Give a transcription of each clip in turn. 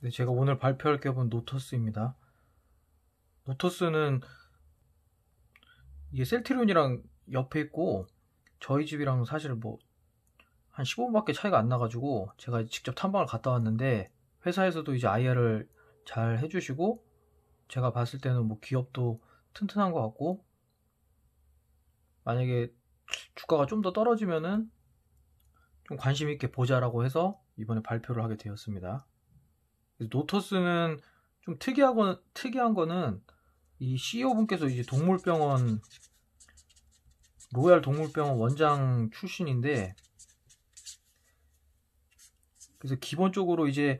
네, 제가 오늘 발표할 격은 노터스입니다. 노터스는 이게 셀트리온이랑 옆에 있고 저희 집이랑 사실 뭐 한 15분밖에 차이가 안 나가지고 제가 직접 탐방을 갔다 왔는데 회사에서도 이제 IR을 잘 해주시고 제가 봤을 때는 뭐 기업도 튼튼한 것 같고 만약에 주가가 좀 더 떨어지면은 좀 관심 있게 보자라고 해서 이번에 발표를 하게 되었습니다. 노터스는 좀 특이한 거는 이 CEO분께서 이제 로얄 동물병원 원장 출신인데, 그래서 기본적으로 이제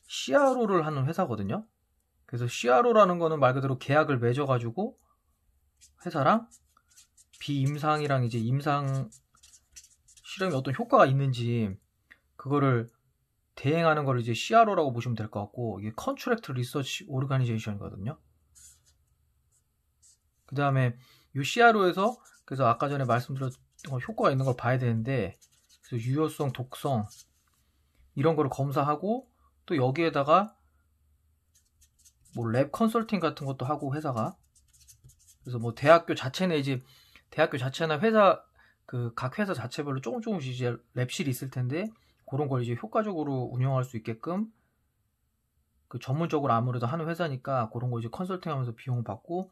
CRO를 하는 회사거든요. 그래서 CRO라는 거는 말 그대로 계약을 맺어가지고 회사랑 비임상이랑 이제 임상 실험이 어떤 효과가 있는지 그거를 대행하는 걸 이제 CRO라고 보시면 될 것 같고, 이게 컨트랙트 리서치 오르가니제이션이거든요. 그 다음에 이 CRO에서 그래서 아까 전에 말씀드렸던 효과가 있는 걸 봐야 되는데, 그래서 유효성, 독성 이런 거를 검사하고 또 여기에다가 뭐 랩 컨설팅 같은 것도 하고 회사가, 그래서 뭐 대학교 자체나 회사 각 회사 자체별로 조금씩 이제 랩실이 있을 텐데 그런 걸 이제 효과적으로 운영할 수 있게끔 그 전문적으로 아무래도 하는 회사니까 그런 거 이제 컨설팅하면서 비용 받고,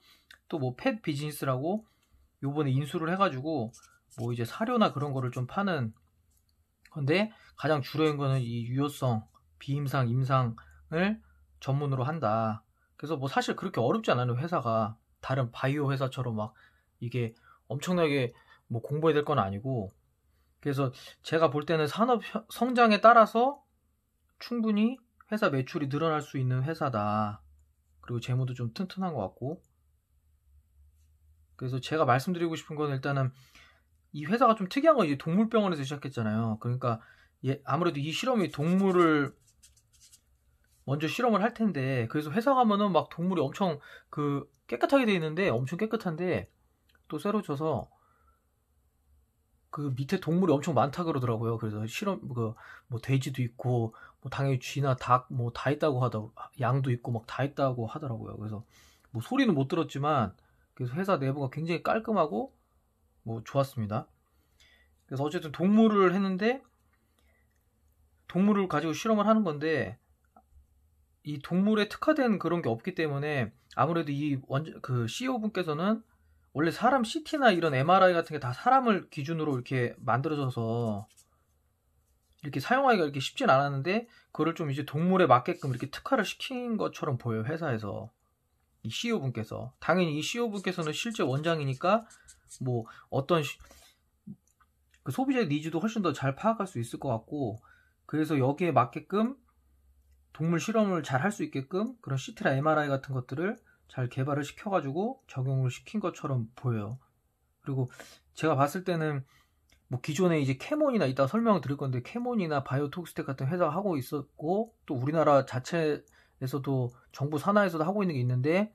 또 뭐 펫 비즈니스라고 요번에 인수를 해가지고 뭐 이제 사료나 그런 거를 좀 파는 건데, 가장 주력인 거는 이 유효성, 비임상, 임상을 전문으로 한다. 그래서 뭐 사실 그렇게 어렵지 않아요. 회사가 다른 바이오 회사처럼 막 이게 엄청나게 뭐 공부해야 될 건 아니고, 그래서 제가 볼 때는 산업 성장에 따라서 충분히 회사 매출이 늘어날 수 있는 회사다. 그리고 재무도 좀 튼튼한 것 같고, 그래서 제가 말씀드리고 싶은 건 일단은 이 회사가 좀 특이한 건 이제 동물병원에서 시작했잖아요. 그러니까 아무래도 이 실험이 동물을 먼저 실험을 할 텐데, 그래서 회사 가면은 막 동물이 엄청 깨끗하게 돼 있는데, 엄청 깨끗한데 또 새로 쳐서 그 밑에 동물이 엄청 많다 그러더라고요. 그래서 실험 뭐 돼지도 있고 뭐 당연히 쥐나 닭 뭐 다 있다고 양도 있고 막 다 있다고 하더라고요. 그래서 뭐 소리는 못 들었지만 그래서 회사 내부가 굉장히 깔끔하고 뭐 좋았습니다. 그래서 어쨌든 동물을 했는데, 동물을 가지고 실험을 하는 건데 이 동물에 특화된 그런 게 없기 때문에 아무래도 CEO 분께서는 원래 사람 CT나 이런 MRI 같은 게 다 사람을 기준으로 이렇게 만들어져서 이렇게 사용하기가 이렇게 쉽진 않았는데, 그걸 좀 이제 동물에 맞게끔 이렇게 특화를 시킨 것처럼 보여요, 회사에서. 이 CEO 분께서. 당연히 이 CEO 분께서는 실제 원장이니까 뭐 어떤 그 소비자의 니즈도 훨씬 더 잘 파악할 수 있을 것 같고, 그래서 여기에 맞게끔 동물 실험을 잘 할 수 있게끔 그런 CT나 MRI 같은 것들을 잘 개발을 시켜가지고 적용을 시킨 것처럼 보여요. 그리고 제가 봤을 때는 뭐 기존에 이제 캐몬이나 이따 설명을 드릴 건데, 캐몬이나 바이오톡스텍 같은 회사가 하고 있었고 또 우리나라 자체에서도 정부 산하에서도 하고 있는 게 있는데,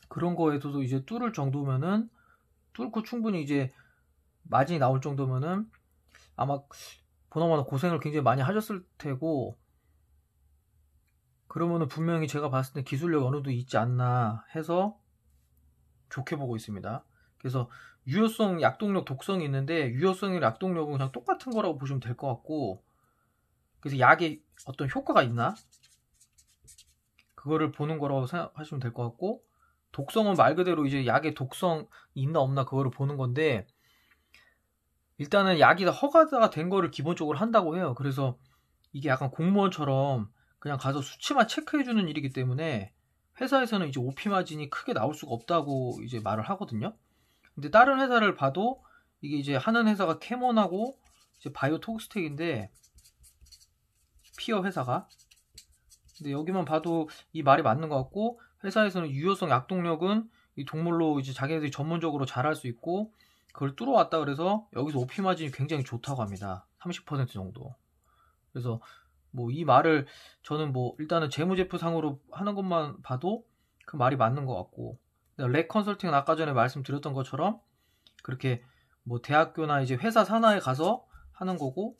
그런 거에서도 이제 뚫을 정도면은 뚫고 충분히 이제 마진이 나올 정도면은 아마 보나마나 고생을 굉장히 많이 하셨을 테고, 그러면은 분명히 제가 봤을 때 기술력이 어느 정도 있지 않나 해서 좋게 보고 있습니다. 그래서 유효성, 약동력, 독성이 있는데 유효성이랑 약동력은 그냥 똑같은 거라고 보시면 될 것 같고, 그래서 약에 어떤 효과가 있나 그거를 보는 거라고 생각하시면 될 것 같고, 독성은 말 그대로 이제 약의 독성이 있나 없나 그거를 보는 건데, 일단은 약이 다 허가가 된 거를 기본적으로 한다고 해요. 그래서 이게 약간 공무원처럼 그냥 가서 수치만 체크해주는 일이기 때문에 회사에서는 이제 OP 마진이 크게 나올 수가 없다고 이제 말을 하거든요. 근데 다른 회사를 봐도 이게 이제 하는 회사가 캐몬하고 이제 바이오톡스텍인데, 피어 회사가. 근데 여기만 봐도 이 말이 맞는 것 같고, 회사에서는 유효성, 약동력은 이 동물로 이제 자기네들이 전문적으로 잘할 수 있고 그걸 뚫어왔다 그래서 여기서 OP 마진이 굉장히 좋다고 합니다. 30% 정도. 그래서 뭐 이 말을 저는 뭐 일단은 재무제표상으로 하는 것만 봐도 그 말이 맞는 것 같고, 렉 컨설팅은 아까 전에 말씀드렸던 것처럼 그렇게 뭐 대학교나 이제 회사 산하에 가서 하는 거고,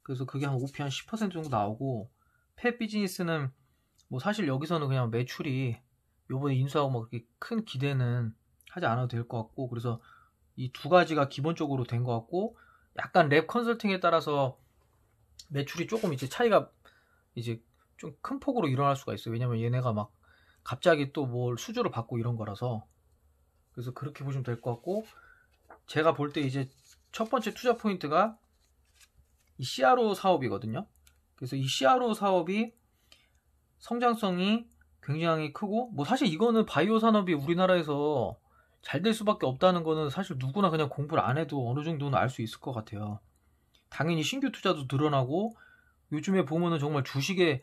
그래서 그게 한 OP 한 10% 정도 나오고, 펫 비즈니스는 뭐 사실 여기서는 그냥 매출이 요번에 인수하고 막 그렇게 큰 기대는 하지 않아도 될 것 같고, 그래서 이 두 가지가 기본적으로 된 것 같고, 약간 랩 컨설팅에 따라서 매출이 조금 이제 차이가 이제 좀 큰 폭으로 일어날 수가 있어요. 왜냐면 얘네가 막 갑자기 또 뭘 수주를 받고 이런 거라서. 그래서 그렇게 보시면 될 것 같고, 제가 볼 때 이제 첫 번째 투자 포인트가 이 CRO 사업이거든요. 그래서 이 CRO 사업이 성장성이 굉장히 크고, 뭐 사실 이거는 바이오 산업이 우리나라에서 잘 될 수밖에 없다는 거는 사실 누구나 그냥 공부를 안 해도 어느 정도는 알 수 있을 것 같아요. 당연히 신규 투자도 늘어나고, 요즘에 보면은 정말 주식에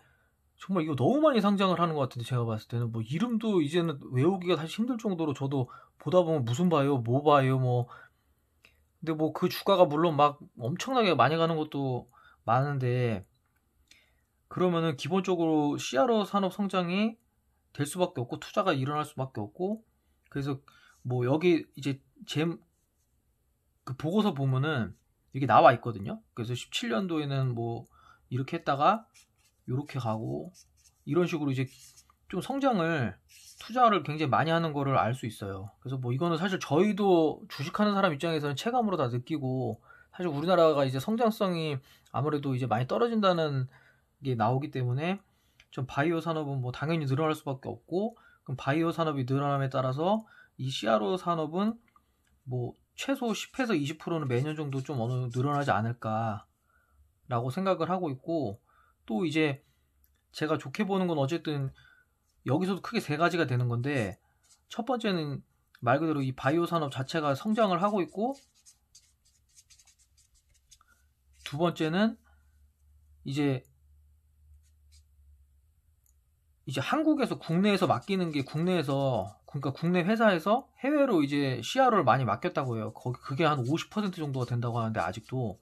정말 이거 너무 많이 상장을 하는 것 같은데, 제가 봤을 때는 뭐 이름도 이제는 외우기가 사실 힘들 정도로, 저도 보다 보면 무슨 바이오 뭐 바이오 뭐, 근데 뭐 그 주가가 물론 막 엄청나게 많이 가는 것도 많은데, 그러면은 기본적으로 CRO 산업 성장이 될 수밖에 없고 투자가 일어날 수밖에 없고, 그래서 뭐 여기 이제 그 보고서 보면은 이게 나와 있거든요. 그래서 17년도에는 뭐 이렇게 했다가 이렇게 가고, 이런 식으로 이제 좀 성장을, 투자를 굉장히 많이 하는 거를 알 수 있어요. 그래서 뭐 이거는 사실 저희도 주식하는 사람 입장에서는 체감으로 다 느끼고, 사실 우리나라가 이제 성장성이 아무래도 이제 많이 떨어진다는 게 나오기 때문에 좀 바이오 산업은 뭐 당연히 늘어날 수밖에 없고, 그럼 바이오 산업이 늘어남에 따라서 이 CRO 산업은 뭐 최소 10에서 20%는 매년 정도 좀 어느 정도 늘어나지 않을까라고 생각을 하고 있고, 또 이제 제가 좋게 보는 건 어쨌든 여기서도 크게 세 가지가 되는 건데, 첫 번째는 말 그대로 이 바이오 산업 자체가 성장을 하고 있고, 두 번째는 이제 한국에서 국내에서 맡기는 게, 국내에서, 그러니까 국내 회사에서 해외로 이제 CRO를 많이 맡겼다고 해요. 그게 한 50% 정도가 된다고 하는데, 아직도.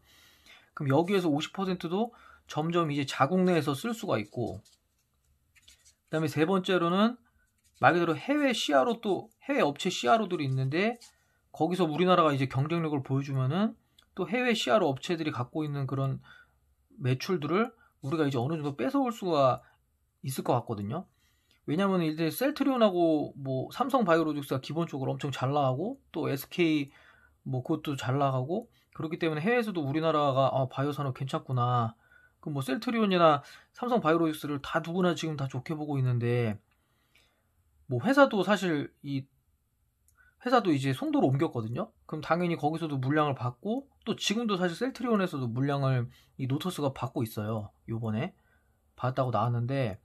그럼 여기에서 50%도 점점 이제 자국 내에서 쓸 수가 있고, 그 다음에 세 번째로는 말 그대로 해외 CRO, 또 해외 업체 CRO들이 있는데, 거기서 우리나라가 이제 경쟁력을 보여주면은 또 해외 CRO 업체들이 갖고 있는 그런 매출들을 우리가 이제 어느 정도 뺏어올 수가 있을 것 같거든요. 왜냐면 이제 셀트리온하고 뭐 삼성 바이오로직스가 기본적으로 엄청 잘 나가고, 또 SK 뭐 그것도 잘 나가고, 그렇기 때문에 해외에서도 우리나라가 바이오 산업 괜찮구나, 그 뭐 셀트리온이나 삼성 바이오로직스를 다 누구나 지금 다 좋게 보고 있는데, 뭐 회사도 사실 이 회사도 이제 송도로 옮겼거든요. 그럼 당연히 거기서도 물량을 받고, 또 지금도 사실 셀트리온에서도 물량을 이 노토스가 받고 있어요. 요번에 받았다고 나왔는데,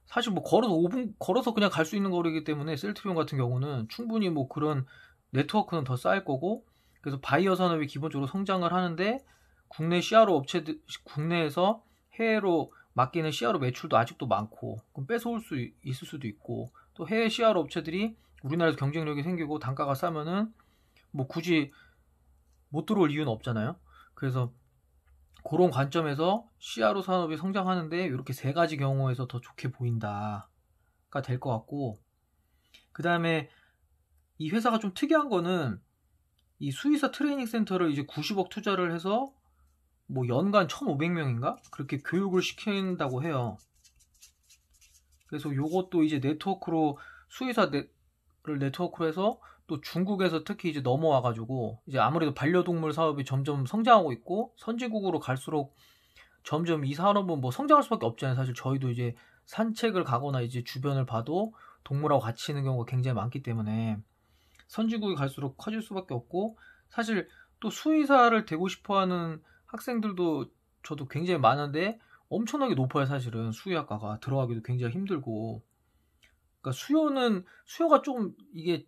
사실 뭐 걸어서 5분 걸어서 그냥 갈 수 있는 거리기 때문에 셀트리온 같은 경우는 충분히 뭐 그런 네트워크는 더 쌓일 거고, 그래서 바이오 산업이 기본적으로 성장을 하는데, 국내 CRO 업체들, 국내에서 해외로 맡기는 CRO 매출도 아직도 많고, 그럼 뺏어올 수 있을 수도 있고, 또 해외 CRO 업체들이 우리나라에서 경쟁력이 생기고 단가가 싸면은 뭐 굳이 못 들어올 이유는 없잖아요. 그래서 그런 관점에서 CRO 산업이 성장하는데 이렇게 세 가지 경우에서 더 좋게 보인다가 될 것 같고, 그 다음에 이 회사가 좀 특이한 거는 이 수의사 트레이닝 센터를 이제 90억 투자를 해서 뭐 연간 1,500명인가 그렇게 교육을 시킨다고 해요. 그래서 요것도 이제 네트워크로, 수의사를 네트워크로 해서 또 중국에서 특히 이제 넘어와가지고, 이제 아무래도 반려동물 사업이 점점 성장하고 있고 선진국으로 갈수록 점점 이 산업은 뭐 성장할 수밖에 없잖아요. 사실 저희도 이제 산책을 가거나 이제 주변을 봐도 동물하고 같이 있는 경우가 굉장히 많기 때문에 선진국이 갈수록 커질 수밖에 없고, 사실 또 수의사를 되고 싶어하는 학생들도 저도 굉장히 많은데 엄청나게 높아요. 사실은 수의학과가 들어가기도 굉장히 힘들고, 그러니까 수요가 좀 이게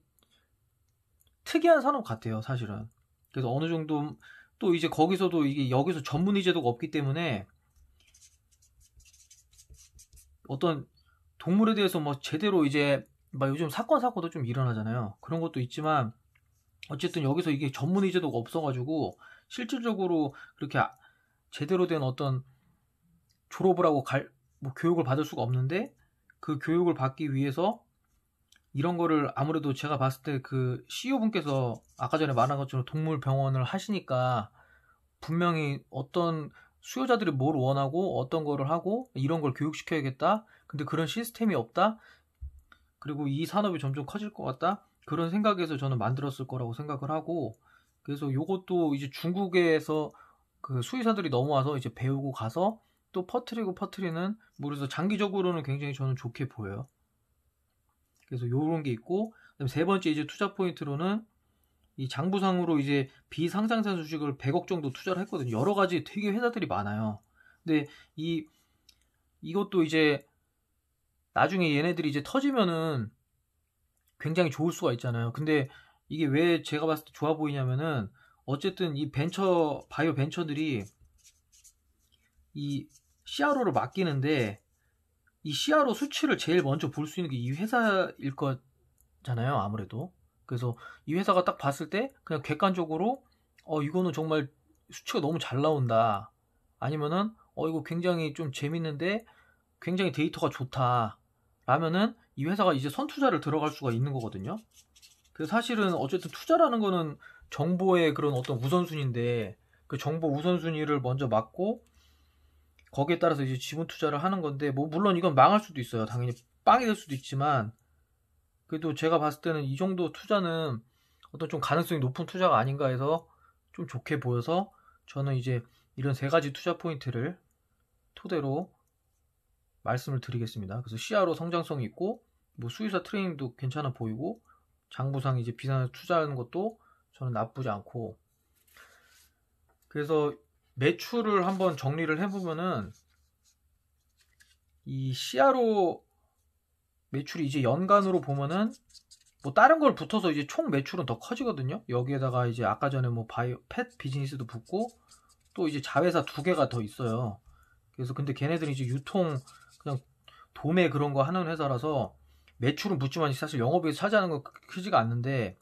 특이한 산업 같아요, 사실은. 그래서 어느 정도 또 이제 거기서도 이게 여기서 전문의 제도가 없기 때문에 어떤 동물에 대해서 뭐 제대로 이제 막 요즘 사건도 좀 일어나잖아요. 그런 것도 있지만 어쨌든 여기서 이게 전문의 제도가 없어가지고 실질적으로 그렇게 제대로 된 어떤 졸업을 하고 뭐 교육을 받을 수가 없는데, 그 교육을 받기 위해서 이런 거를, 아무래도 제가 봤을 때 그 CEO 분께서 아까 전에 말한 것처럼 동물 병원을 하시니까 분명히 어떤 수요자들이 뭘 원하고 어떤 거를 하고 이런 걸 교육시켜야겠다. 근데 그런 시스템이 없다. 그리고 이 산업이 점점 커질 것 같다. 그런 생각에서 저는 만들었을 거라고 생각을 하고, 그래서 요것도 이제 중국에서 그 수의사들이 넘어와서 이제 배우고 가서 또 퍼트리는, 그래서 장기적으로는 굉장히 저는 좋게 보여요. 그래서 요런 게 있고, 그다음에 세 번째 이제 투자 포인트로는 이 장부상으로 이제 비상장사 주식을 100억 정도 투자를 했거든요. 여러 가지 되게 회사들이 많아요. 근데 이것도 이제 나중에 얘네들이 이제 터지면은 굉장히 좋을 수가 있잖아요. 근데 이게 왜 제가 봤을 때 좋아 보이냐면은, 어쨌든 이 바이오 벤처들이 이 CRO를 맡기는데, 이 CRO 수치를 제일 먼저 볼 수 있는 게 이 회사일 거잖아요, 아무래도. 그래서 이 회사가 딱 봤을 때 그냥 객관적으로 이거는 정말 수치가 너무 잘 나온다, 아니면은 이거 굉장히 좀 재밌는데 굉장히 데이터가 좋다 라면은 이 회사가 이제 선투자를 들어갈 수가 있는 거거든요. 그래서 사실은 어쨌든 투자라는 거는 정보의 그런 어떤 우선순위인데, 그 정보 우선순위를 먼저 막고 거기에 따라서 이제 지분 투자를 하는 건데, 뭐 물론 이건 망할 수도 있어요. 당연히 빵이 될 수도 있지만, 그래도 제가 봤을 때는 이 정도 투자는 어떤 좀 가능성이 높은 투자가 아닌가 해서 좀 좋게 보여서, 저는 이제 이런 세 가지 투자 포인트를 토대로 말씀을 드리겠습니다. 그래서 CRO 성장성이 있고, 뭐 수의사 트레이닝도 괜찮아 보이고, 장부상 이제 비상에 투자하는 것도 저는 나쁘지 않고, 그래서 매출을 한번 정리를 해보면은, 이 CRO 매출이 이제 연간으로 보면은 뭐 다른 걸 붙어서 이제 총 매출은 더 커지거든요. 여기에다가 이제 아까 전에 뭐 펫 비즈니스도 붙고 또 이제 자회사 2개가 더 있어요. 그래서 근데 걔네들이 이제 유통 그냥 도매 그런 거 하는 회사라서 매출은 붙지만 사실 영업이익 차지하는 건 크지가 않는데,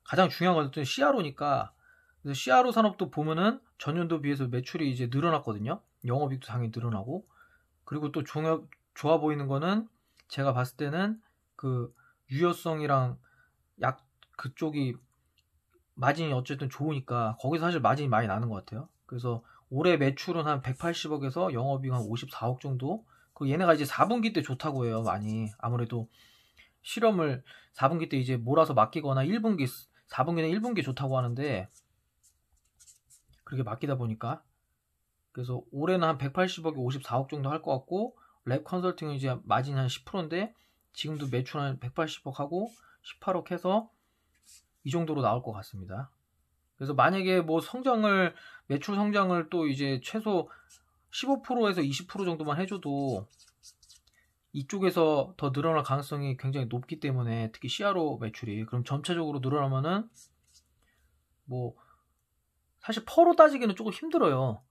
가장 중요한 건 어떤 CRO니까. 그래서 CRO 산업도 보면은 전년도 비해서 매출이 이제 늘어났거든요. 영업이익도 당연히 늘어나고. 그리고 또 좋아 보이는 거는 제가 봤을 때는 그 유효성이랑 약 그쪽이 마진이 어쨌든 좋으니까 거기서 사실 마진이 많이 나는 것 같아요. 그래서 올해 매출은 한 180억에서 영업이익 한 54억 정도. 그 얘네가 이제 4분기 때 좋다고 해요. 많이 아무래도 실험을 4분기 때 이제 몰아서 맡기거나 4분기는 1분기 좋다고 하는데, 그렇게 맡기다 보니까, 그래서 올해는 한 180억에 54억 정도 할 것 같고, 랩 컨설팅은 이제 마진이 한 10%인데 지금도 매출 한 180억 하고 18억 해서 이 정도로 나올 것 같습니다. 그래서 만약에 뭐 매출 성장을 또 이제 최소 15%에서 20% 정도만 해줘도 이쪽에서 더 늘어날 가능성이 굉장히 높기 때문에, 특히 CRO 매출이 그럼 전체적으로 늘어나면은 뭐 사실 퍼로 따지기는 조금 힘들어요.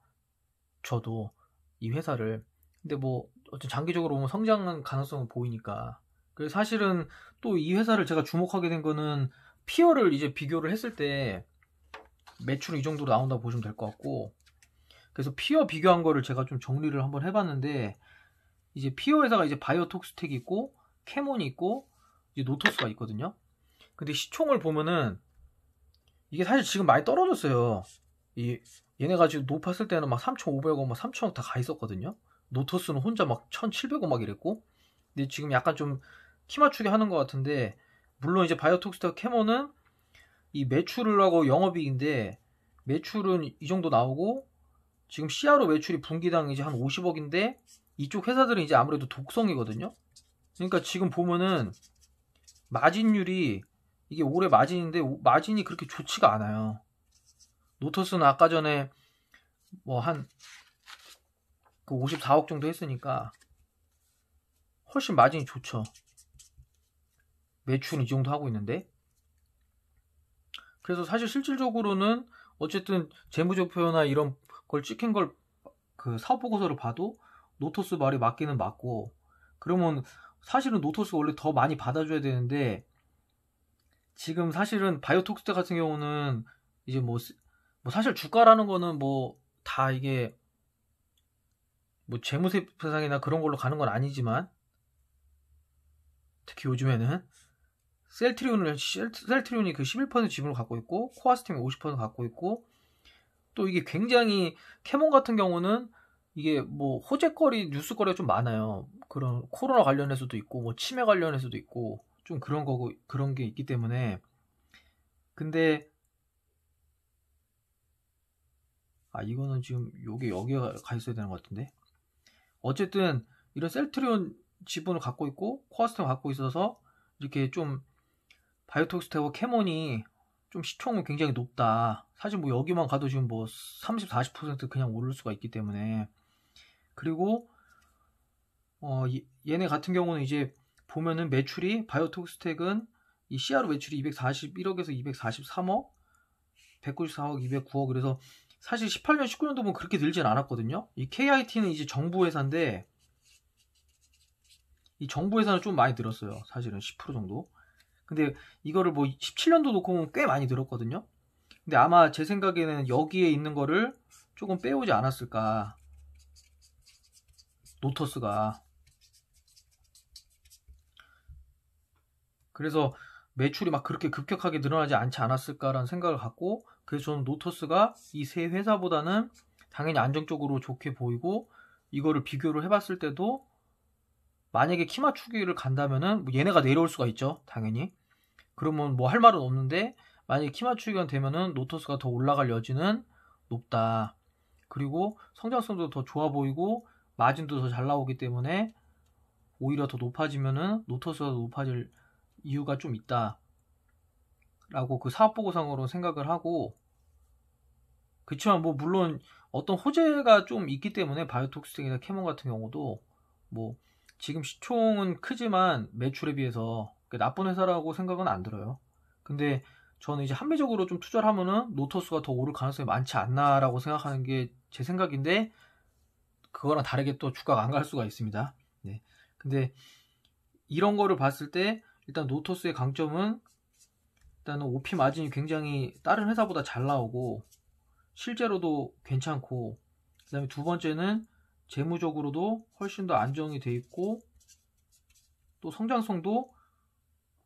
저도 이 회사를. 근데 뭐 어쨌든 장기적으로 보면 성장 가능성은 보이니까. 그래서 사실은 또 이 회사를 제가 주목하게 된 거는 피어를 이제 비교를 했을 때 매출이 이 정도로 나온다고 보시면 될 것 같고, 그래서 피어 비교한 거를 제가 좀 정리를 한번 해봤는데, 이제 피어 회사가 이제 바이오톡스텍이 있고 캐몬이 있고 이제 노토스가 있거든요. 근데 시총을 보면은 이게 사실 지금 많이 떨어졌어요. 얘네가 지금 높았을 때는 막 3,500억, 막 3,000억 다 가 있었거든요. 노토스는 혼자 막 1,700억 막 이랬고, 근데 지금 약간 좀 키 맞추게 하는 것 같은데, 물론 이제 바이오톡스텍 캐몬은 이 매출을 하고 영업이익인데, 매출은 이 정도 나오고, 지금 CRO 매출이 분기당 이제 한 50억인데, 이쪽 회사들은 이제 아무래도 독성이거든요. 그러니까 지금 보면은 마진율이, 이게 올해 마진인데 마진이 그렇게 좋지가 않아요. 노토스는 아까 전에 뭐 한 그 54억 정도 했으니까 훨씬 마진이 좋죠. 매출은 이 정도 하고 있는데. 그래서 사실 실질적으로는 어쨌든 재무제표나 이런 걸 찍힌 걸 그 사업보고서를 봐도 노토스 말이 맞기는 맞고, 그러면 사실은 노토스가 원래 더 많이 받아줘야 되는데, 지금 사실은 바이오톡스텍 같은 경우는 이제 뭐 사실 주가라는 거는 뭐 다 이게 뭐 재무세상이나 그런 걸로 가는 건 아니지만, 특히 요즘에는 셀트리온이 그 11% 지분을 갖고 있고 코아스템이 50% 갖고 있고, 또 이게 굉장히 캐몬 같은 경우는 이게 뭐 호재거리, 뉴스거리가 좀 많아요. 그런 코로나 관련해서도 있고 뭐 치매 관련해서도 있고 좀 그런 거고 그런 게 있기 때문에. 근데 이거는 지금 요게 여기에 가 있어야 되는 것 같은데. 어쨌든 이런 셀트리온 지분을 갖고 있고 코어스템을 갖고 있어서 이렇게 좀 바이오톡스테와 캐몬이 좀 시총은 굉장히 높다. 사실 뭐 여기만 가도 지금 뭐 30, 40% 그냥 오를 수가 있기 때문에. 그리고 얘네 같은 경우는 이제 보면은 매출이 바이오톡스텍은 이 CRO 매출이 241억에서 243억, 194억, 209억. 그래서 사실 18년, 19년도 보면 그렇게 늘진 않았거든요. 이 KIT는 이제 정부 회사인데 이 정부 회사는 좀 많이 늘었어요. 사실은 10% 정도. 근데 이거를 뭐 17년도 놓고 보면 꽤 많이 늘었거든요. 근데 아마 제 생각에는 여기에 있는 거를 조금 빼오지 않았을까. 노터스가. 그래서 매출이 막 그렇게 급격하게 늘어나지 않지 않았을까라는 생각을 갖고, 그래서 저는 노터스가 이 세 회사보다는 당연히 안정적으로 좋게 보이고, 이거를 비교를 해봤을 때도 만약에 키 맞추기를 간다면은 뭐 얘네가 내려올 수가 있죠, 당연히. 그러면 뭐 할 말은 없는데, 만약에 키 맞추기가 되면은 노터스가 더 올라갈 여지는 높다. 그리고 성장성도 더 좋아 보이고 마진도 더 잘 나오기 때문에 오히려 더 높아지면은 노터스가 더 높아질 이유가 좀 있다 라고 그 사업보고상으로 생각을 하고, 그렇지만 뭐 물론 어떤 호재가 좀 있기 때문에 바이오톡스텍이나 캐몬 같은 경우도 뭐 지금 시총은 크지만 매출에 비해서 나쁜 회사라고 생각은 안 들어요. 근데 저는 이제 합리적으로 좀 투자를 하면은 노터스가 더 오를 가능성이 많지 않나라고 생각하는 게 제 생각인데, 그거랑 다르게 또 주가가 안 갈 수가 있습니다. 네. 근데 이런 거를 봤을 때 일단 노터스의 강점은 일단은 OP 마진이 굉장히 다른 회사보다 잘 나오고 실제로도 괜찮고, 그 다음에 두 번째는 재무적으로도 훨씬 더 안정이 돼 있고 또 성장성도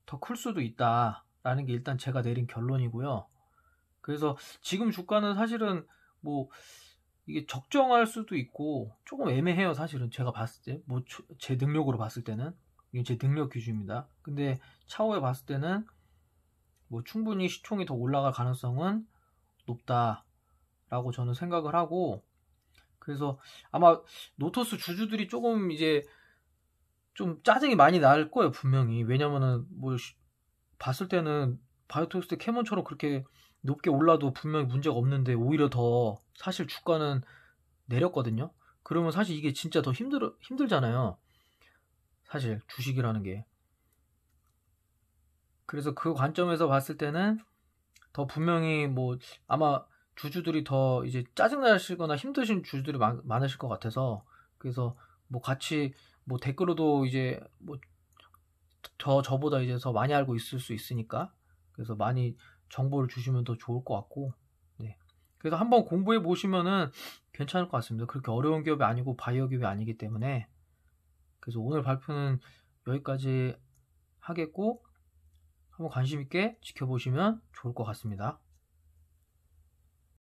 더 클 수도 있다라는 게 일단 제가 내린 결론이고요. 그래서 지금 주가는 사실은 뭐 이게 적정할 수도 있고 조금 애매해요. 사실은 제가 봤을 때 뭐 제 능력으로 봤을 때는 이게 제 능력 기준입니다. 근데 차후에 봤을 때는 뭐 충분히 시총이 더 올라갈 가능성은 높다라고 저는 생각을 하고, 그래서 아마 노터스 주주들이 조금 이제 좀 짜증이 많이 날 거예요, 분명히. 왜냐면은 뭐 봤을 때는 바이오톡스 캐몬처럼 그렇게 높게 올라도 분명히 문제가 없는데 오히려 더 사실 주가는 내렸거든요. 그러면 사실 이게 진짜 더 힘들잖아요. 사실 주식이라는 게. 그래서 그 관점에서 봤을 때는 더 분명히 뭐 아마 주주들이 더 이제 짜증나시거나 힘드신 주주들이 많으실 것 같아서, 그래서 뭐 같이 뭐 댓글로도 이제 뭐 저보다 이제 더 많이 알고 있을 수 있으니까 그래서 많이 정보를 주시면 더 좋을 것 같고, 네. 그래서 한번 공부해 보시면은 괜찮을 것 같습니다. 그렇게 어려운 기업이 아니고 바이오 기업이 아니기 때문에. 그래서 오늘 발표는 여기까지 하겠고, 한번 관심 있게 지켜보시면 좋을 것 같습니다.